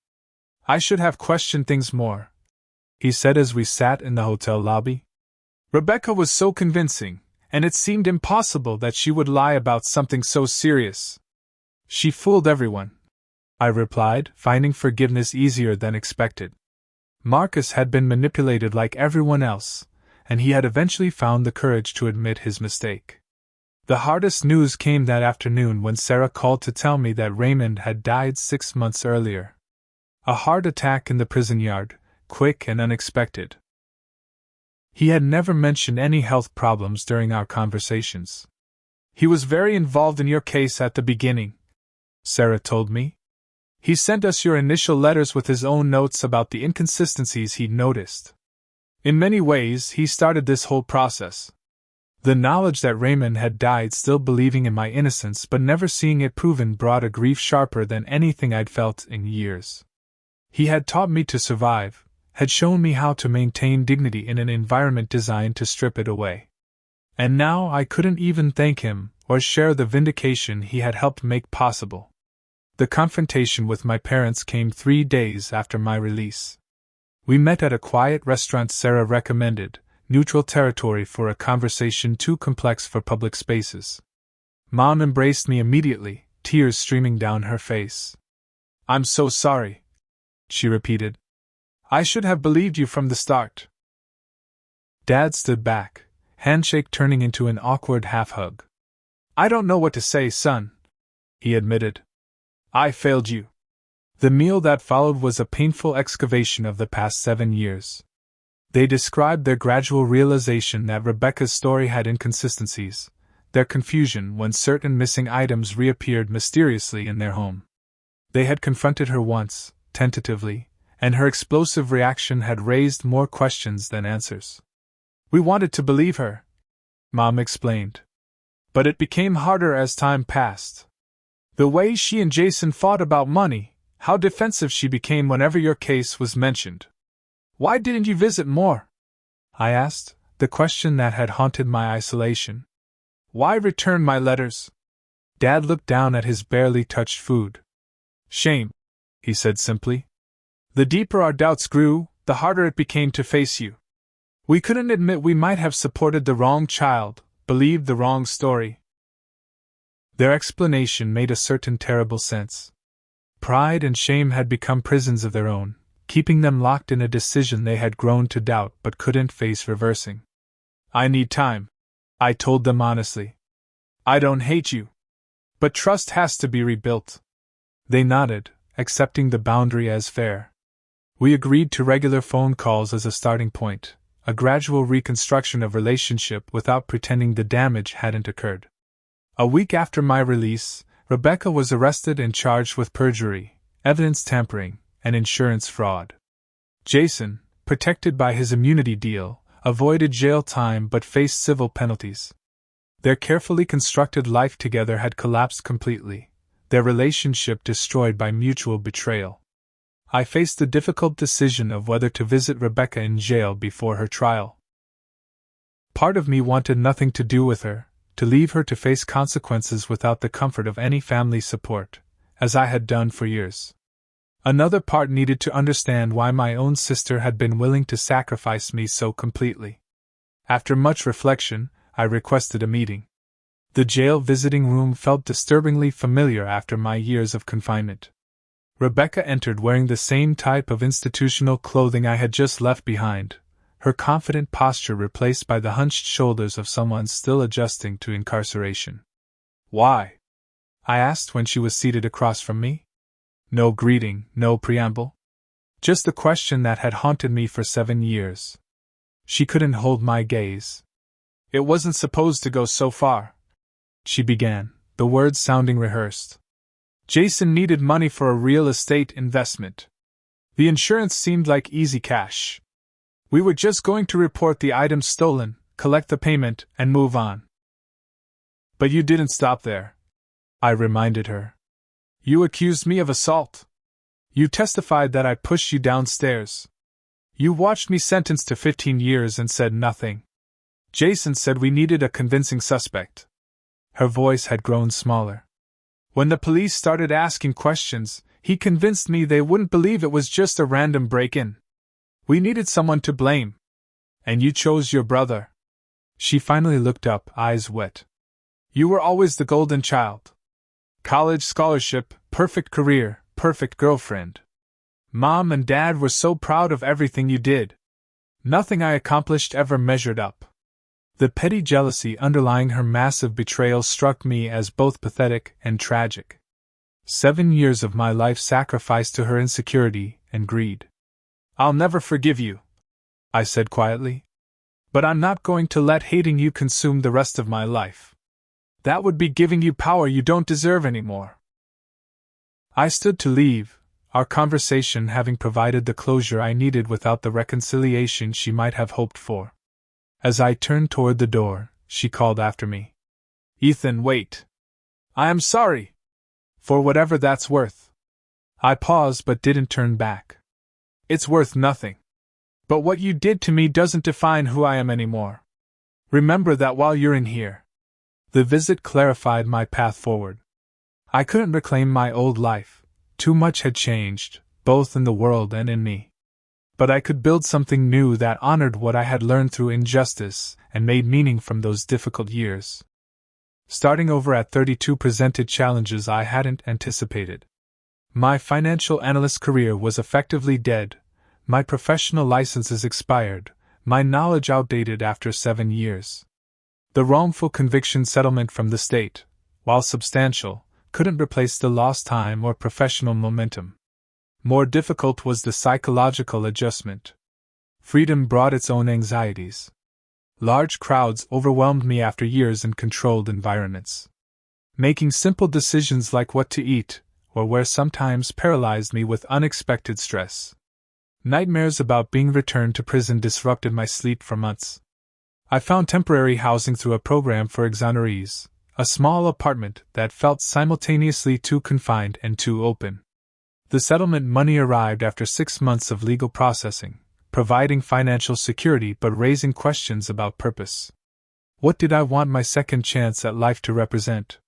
"I should have questioned things more," he said as we sat in the hotel lobby. "Rebecca was so convincing, and it seemed impossible that she would lie about something so serious. She fooled everyone, I replied, finding forgiveness easier than expected. Marcus had been manipulated like everyone else, and he had eventually found the courage to admit his mistake. The hardest news came that afternoon when Sarah called to tell me that Raymond had died 6 months earlier. A heart attack in the prison yard, quick and unexpected. He had never mentioned any health problems during our conversations. He was very involved in your case at the beginning, Sarah told me. He sent us your initial letters with his own notes about the inconsistencies he'd noticed. In many ways, he started this whole process. The knowledge that Raymond had died still believing in my innocence but never seeing it proven brought a grief sharper than anything I'd felt in years. He had taught me to survive, had shown me how to maintain dignity in an environment designed to strip it away. And now I couldn't even thank him or share the vindication he had helped make possible. The confrontation with my parents came 3 days after my release. We met at a quiet restaurant Sarah recommended, neutral territory for a conversation too complex for public spaces. Mom embraced me immediately, tears streaming down her face. "I'm so sorry," she repeated. "I should have believed you from the start." Dad stood back, handshake turning into an awkward half-hug. "I don't know what to say, son," he admitted. "I failed you." The meal that followed was a painful excavation of the past 7 years. They described their gradual realization that Rebecca's story had inconsistencies, their confusion when certain missing items reappeared mysteriously in their home. They had confronted her once, tentatively, and her explosive reaction had raised more questions than answers. "We wanted to believe her," Mom explained. "But it became harder as time passed. The way she and Jason fought about money, how defensive she became whenever your case was mentioned. Why didn't you visit more?" I asked, the question that had haunted my isolation. "Why return my letters?" Dad looked down at his barely touched food. "Shame," he said simply. "The deeper our doubts grew, the harder it became to face you. We couldn't admit we might have supported the wrong child, believed the wrong story." Their explanation made a certain terrible sense. Pride and shame had become prisons of their own, keeping them locked in a decision they had grown to doubt but couldn't face reversing. "I need time," I told them honestly. "I don't hate you. But trust has to be rebuilt." They nodded, accepting the boundary as fair. We agreed to regular phone calls as a starting point, a gradual reconstruction of relationship without pretending the damage hadn't occurred. A week after my release, Rebecca was arrested and charged with perjury, evidence tampering, and insurance fraud. Jason, protected by his immunity deal, avoided jail time but faced civil penalties. Their carefully constructed life together had collapsed completely, their relationship destroyed by mutual betrayal. I faced the difficult decision of whether to visit Rebecca in jail before her trial. Part of me wanted nothing to do with her, to leave her to face consequences without the comfort of any family support, as I had done for years. Another part needed to understand why my own sister had been willing to sacrifice me so completely. After much reflection, I requested a meeting. The jail visiting room felt disturbingly familiar after my years of confinement. Rebecca entered wearing the same type of institutional clothing I had just left behind, her confident posture replaced by the hunched shoulders of someone still adjusting to incarceration. "Why?" I asked when she was seated across from me. No greeting, no preamble. Just the question that had haunted me for 7 years. She couldn't hold my gaze. "It wasn't supposed to go so far," she began, the words sounding rehearsed. "Jason needed money for a real estate investment. The insurance seemed like easy cash. We were just going to report the items stolen, collect the payment, and move on." "But you didn't stop there," I reminded her. "You accused me of assault. You testified that I pushed you downstairs. You watched me sentenced to 15 years and said nothing. Jason said we needed a convincing suspect." Her voice had grown smaller. "When the police started asking questions, he convinced me they wouldn't believe it was just a random break-in. We needed someone to blame. And you chose your brother." She finally looked up, eyes wet. "You were always the golden child. College scholarship, perfect career, perfect girlfriend. Mom and Dad were so proud of everything you did. Nothing I accomplished ever measured up. The petty jealousy underlying her massive betrayal struck me as both pathetic and tragic. 7 years of my life sacrificed to her insecurity and greed. I'll never forgive you, I said quietly. But I'm not going to let hating you consume the rest of my life. That would be giving you power you don't deserve anymore. I stood to leave, our conversation having provided the closure I needed without the reconciliation she might have hoped for. As I turned toward the door, she called after me. Ethan, wait. I am sorry. For whatever that's worth. I paused but didn't turn back. It's worth nothing. But what you did to me doesn't define who I am anymore. Remember that while you're in here. The visit clarified my path forward. I couldn't reclaim my old life. Too much had changed, both in the world and in me. But I could build something new that honored what I had learned through injustice and made meaning from those difficult years. Starting over at 32 presented challenges I hadn't anticipated. My financial analyst career was effectively dead, my professional licenses expired, my knowledge outdated after 7 years. The wrongful conviction settlement from the state, while substantial, couldn't replace the lost time or professional momentum. More difficult was the psychological adjustment. Freedom brought its own anxieties. Large crowds overwhelmed me after years in controlled environments. Making simple decisions like what to eat or where sometimes paralyzed me with unexpected stress. Nightmares about being returned to prison disrupted my sleep for months. I found temporary housing through a program for exonerees, a small apartment that felt simultaneously too confined and too open. The settlement money arrived after 6 months of legal processing, providing financial security but raising questions about purpose. What did I want my second chance at life to represent?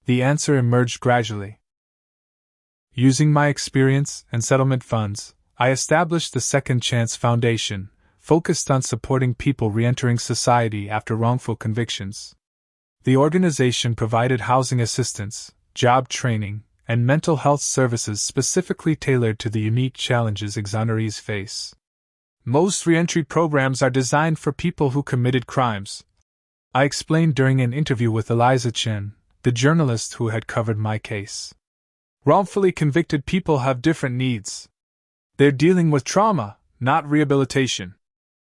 The answer emerged gradually. Using my experience and settlement funds, I established the Second Chance Foundation, focused on supporting people re-entering society after wrongful convictions. The organization provided housing assistance, job training, and mental health services specifically tailored to the unique challenges exonerees face. Most re-entry programs are designed for people who committed crimes, I explained during an interview with Eliza Chen, the journalist who had covered my case. Wrongfully convicted people have different needs. They're dealing with trauma, not rehabilitation.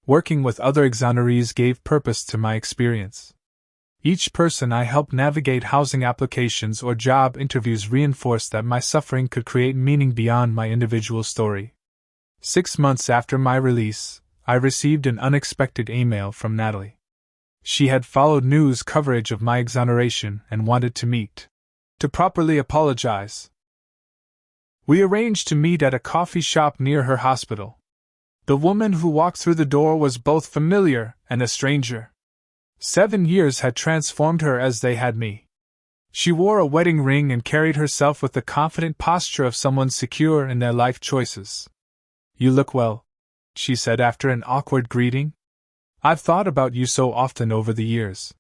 Working with other exonerees gave purpose to my experience. Each person I helped navigate housing applications or job interviews reinforced that my suffering could create meaning beyond my individual story. 6 months after my release, I received an unexpected email from Natalie. She had followed news coverage of my exoneration and wanted to meet. To properly apologize. We arranged to meet at a coffee shop near her hospital. The woman who walked through the door was both familiar and a stranger. 7 years had transformed her as they had me. She wore a wedding ring and carried herself with the confident posture of someone secure in their life choices. You look well, she said after an awkward greeting. I've thought about you so often over the years.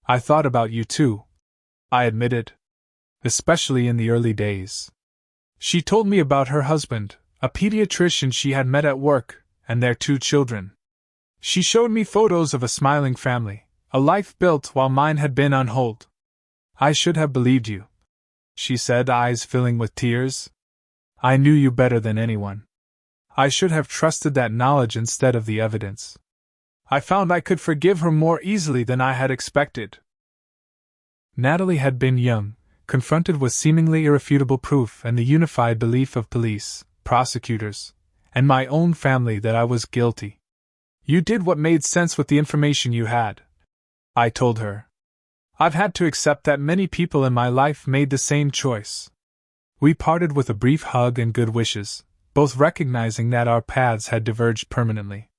I thought about you too, I admitted. Especially in the early days. She told me about her husband, a pediatrician she had met at work, and their 2 children. She showed me photos of a smiling family, a life built while mine had been on hold. I should have believed you, she said, eyes filling with tears. I knew you better than anyone. I should have trusted that knowledge instead of the evidence. I found I could forgive her more easily than I had expected. Natalie had been young, confronted with seemingly irrefutable proof and the unified belief of police, prosecutors, and my own family that I was guilty. You did what made sense with the information you had, I told her. I've had to accept that many people in my life made the same choice. We parted with a brief hug and good wishes, both recognizing that our paths had diverged permanently.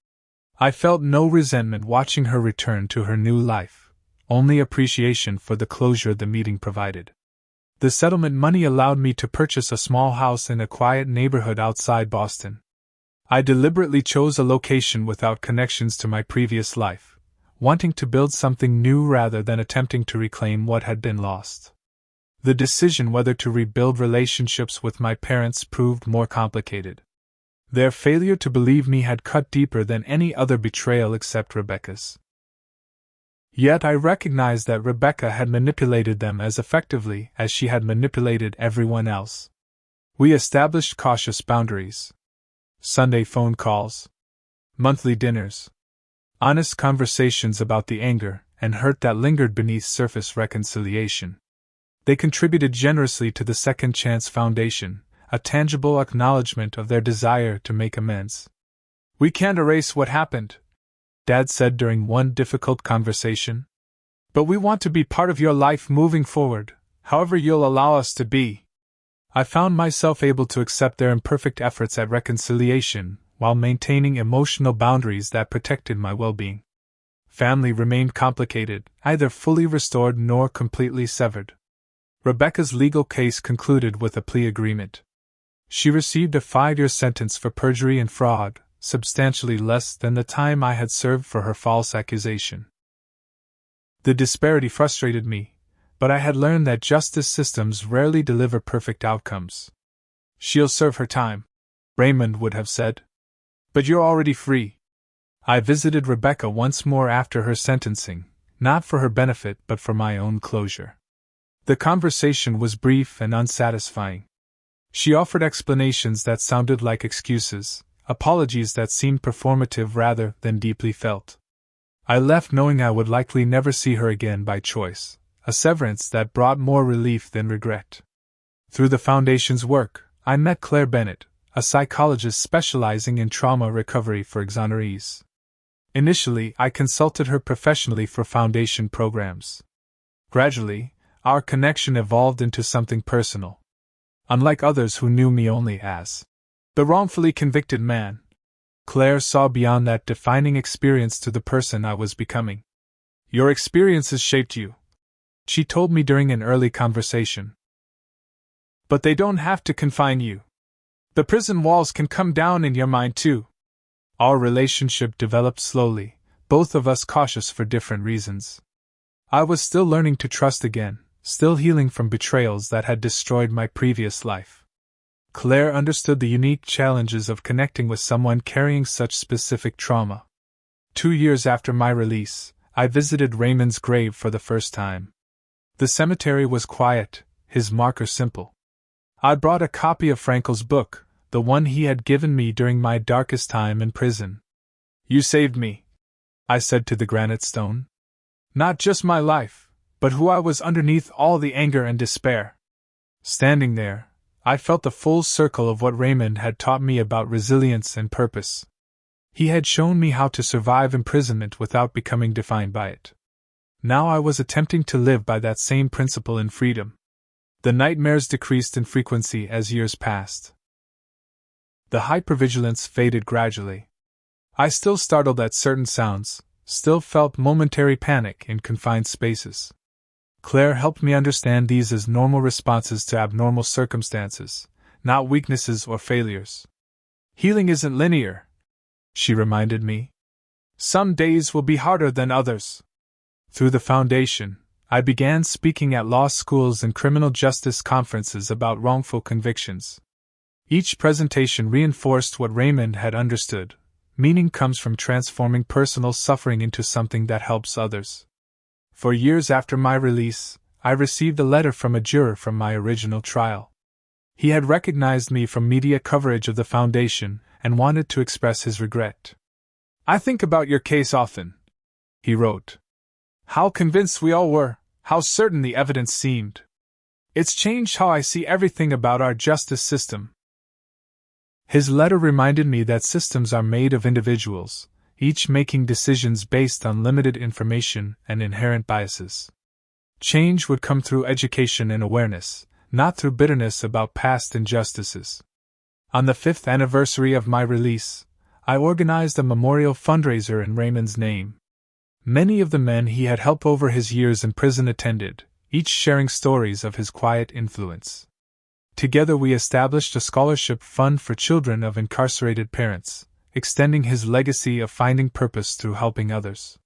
I felt no resentment watching her return to her new life, only appreciation for the closure the meeting provided. The settlement money allowed me to purchase a small house in a quiet neighborhood outside Boston. I deliberately chose a location without connections to my previous life, wanting to build something new rather than attempting to reclaim what had been lost. The decision whether to rebuild relationships with my parents proved more complicated. Their failure to believe me had cut deeper than any other betrayal except Rebecca's. Yet I recognized that Rebecca had manipulated them as effectively as she had manipulated everyone else. We established cautious boundaries. Sunday phone calls. Monthly dinners. Honest conversations about the anger and hurt that lingered beneath surface reconciliation. They contributed generously to the Second Chance Foundation, a tangible acknowledgement of their desire to make amends. "We can't erase what happened," Dad said during one difficult conversation. "But we want to be part of your life moving forward, however you'll allow us to be." I found myself able to accept their imperfect efforts at reconciliation while maintaining emotional boundaries that protected my well-being. Family remained complicated, neither fully restored nor completely severed. Rebecca's legal case concluded with a plea agreement. She received a 5-year sentence for perjury and fraud, substantially less than the time I had served for her false accusation. The disparity frustrated me, but I had learned that justice systems rarely deliver perfect outcomes. "She'll serve her time," Raymond would have said. "But you're already free." I visited Rebecca once more after her sentencing, not for her benefit but for my own closure. The conversation was brief and unsatisfying. She offered explanations that sounded like excuses, apologies that seemed performative rather than deeply felt. I left knowing I would likely never see her again by choice, a severance that brought more relief than regret. Through the Foundation's work, I met Claire Bennett, a psychologist specializing in trauma recovery for exonerees. Initially, I consulted her professionally for Foundation programs. Gradually, our connection evolved into something personal. Unlike others who knew me only as the wrongfully convicted man, Claire saw beyond that defining experience to the person I was becoming. "Your experiences shaped you," she told me during an early conversation. "But they don't have to confine you. The prison walls can come down in your mind too." Our relationship developed slowly, both of us cautious for different reasons. I was still learning to trust again, still healing from betrayals that had destroyed my previous life. Claire understood the unique challenges of connecting with someone carrying such specific trauma. 2 years after my release, I visited Raymond's grave for the first time. The cemetery was quiet, his marker simple. I brought a copy of Frankel's book, the one he had given me during my darkest time in prison. "You saved me," I said to the granite stone. "Not just my life, but who I was underneath all the anger and despair." Standing there, I felt the full circle of what Raymond had taught me about resilience and purpose. He had shown me how to survive imprisonment without becoming defined by it. Now I was attempting to live by that same principle in freedom. The nightmares decreased in frequency as years passed. The hypervigilance faded gradually. I still startled at certain sounds, still felt momentary panic in confined spaces. Claire helped me understand these as normal responses to abnormal circumstances, not weaknesses or failures. "Healing isn't linear," she reminded me. "Some days will be harder than others." Through the Foundation, I began speaking at law schools and criminal justice conferences about wrongful convictions. Each presentation reinforced what Raymond had understood: meaning comes from transforming personal suffering into something that helps others. For years after my release, I received a letter from a juror from my original trial. He had recognized me from media coverage of the Foundation and wanted to express his regret. "I think about your case often," he wrote. "How convinced we all were, how certain the evidence seemed. It's changed how I see everything about our justice system." His letter reminded me that systems are made of individuals, each making decisions based on limited information and inherent biases. Change would come through education and awareness, not through bitterness about past injustices. On the 5th anniversary of my release, I organized a memorial fundraiser in Raymond's name. Many of the men he had helped over his years in prison attended, each sharing stories of his quiet influence. Together we established a scholarship fund for children of incarcerated parents, extending his legacy of finding purpose through helping others.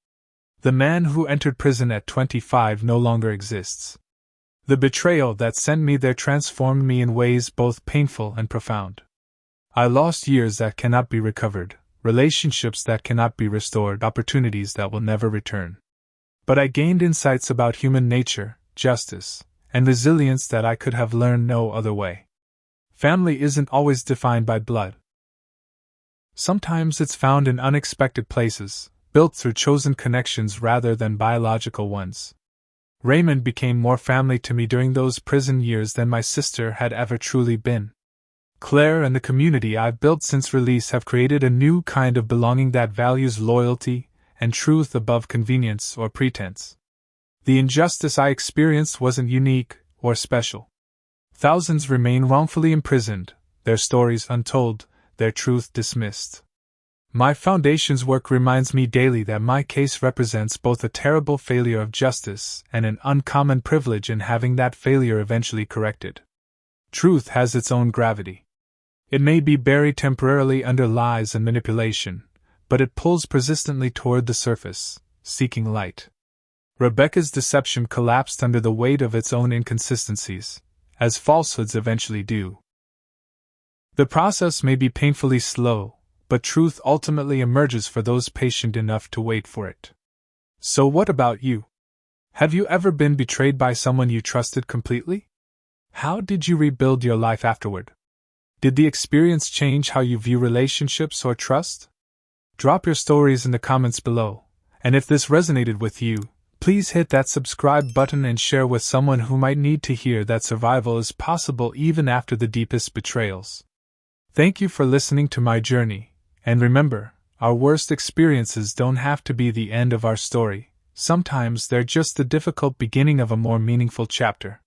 The man who entered prison at 25 no longer exists. The betrayal that sent me there transformed me in ways both painful and profound. I lost years that cannot be recovered, relationships that cannot be restored, opportunities that will never return. But I gained insights about human nature, justice, and resilience that I could have learned no other way. Family isn't always defined by blood. Sometimes it's found in unexpected places, built through chosen connections rather than biological ones. Raymond became more family to me during those prison years than my sister had ever truly been. Claire and the community I've built since release have created a new kind of belonging that values loyalty and truth above convenience or pretense. The injustice I experienced wasn't unique or special. Thousands remain wrongfully imprisoned, their stories untold, their truth dismissed. My foundation's work reminds me daily that my case represents both a terrible failure of justice and an uncommon privilege in having that failure eventually corrected. Truth has its own gravity. It may be buried temporarily under lies and manipulation, but it pulls persistently toward the surface, seeking light. Rebecca's deception collapsed under the weight of its own inconsistencies, as falsehoods eventually do. The process may be painfully slow, but truth ultimately emerges for those patient enough to wait for it. So what about you? Have you ever been betrayed by someone you trusted completely? How did you rebuild your life afterward? Did the experience change how you view relationships or trust? Drop your stories in the comments below, and if this resonated with you, please hit that subscribe button and share with someone who might need to hear that survival is possible even after the deepest betrayals. Thank you for listening to my journey. And remember, our worst experiences don't have to be the end of our story. Sometimes they're just the difficult beginning of a more meaningful chapter.